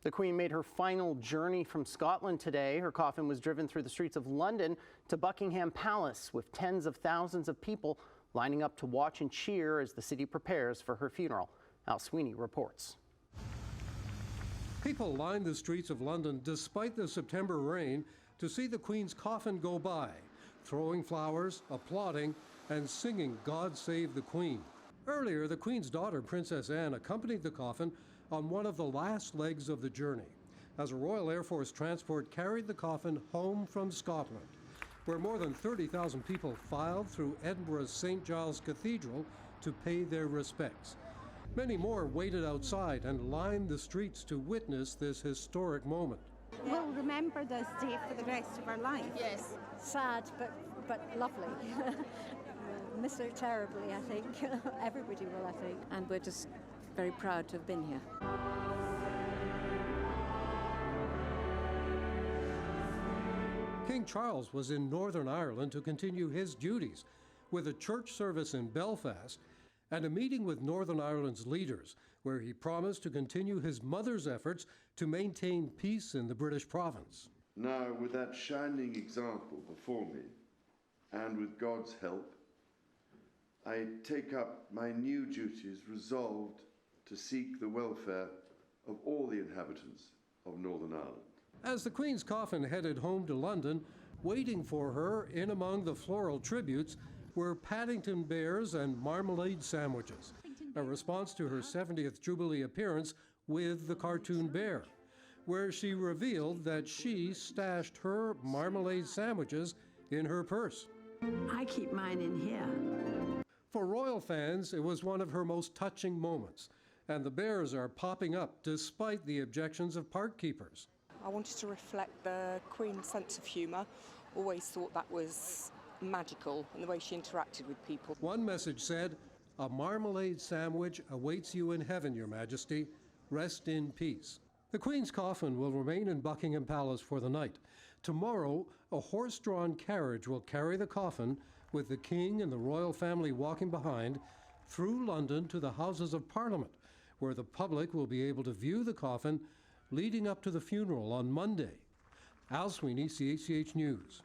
The Queen made her final journey from Scotland today. Her coffin was driven through the streets of London to Buckingham Palace, with tens of thousands of people lining up to watch and cheer as the city prepares for her funeral. Al Sweeney reports. People lined the streets of London despite the September rain to see the Queen's coffin go by, throwing flowers, applauding, and singing "God Save the Queen." Earlier, the Queen's daughter, Princess Anne, accompanied the coffin on one of the last legs of the journey, as a Royal Air Force transport carried the coffin home from Scotland, where more than 30,000 people filed through Edinburgh's St. Giles Cathedral to pay their respects. Many more waited outside and lined the streets to witness this historic moment. We'll remember this day for the rest of our life. Yes, sad but lovely. Miss her terribly, I think. Everybody will, I think. And we're just very proud to have been here. King Charles was in Northern Ireland to continue his duties, with a church service in Belfast and a meeting with Northern Ireland's leaders, where he promised to continue his mother's efforts to maintain peace in the British province. Now, with that shining example before me, and with God's help, I take up my new duties resolved to seek the welfare of all the inhabitants of Northern Ireland. As the Queen's coffin headed home to London, waiting for her in among the floral tributes were Paddington bears and marmalade sandwiches, a response to her 70th Jubilee appearance with the cartoon bear, where she revealed that she stashed her marmalade sandwiches in her purse. I keep mine in here. For royal fans, it was one of her most touching moments, and the bears are popping up despite the objections of park keepers. I wanted to reflect the Queen's sense of humour. Always thought that was magical, and the way she interacted with people. One message said, "A marmalade sandwich awaits you in heaven, Your Majesty. Rest in peace." The Queen's coffin will remain in Buckingham Palace for the night. Tomorrow, a horse-drawn carriage will carry the coffin, with the King and the royal family walking behind, through London to the Houses of Parliament, where the public will be able to view the coffin leading up to the funeral on Monday. Al Sweeney, CHCH News.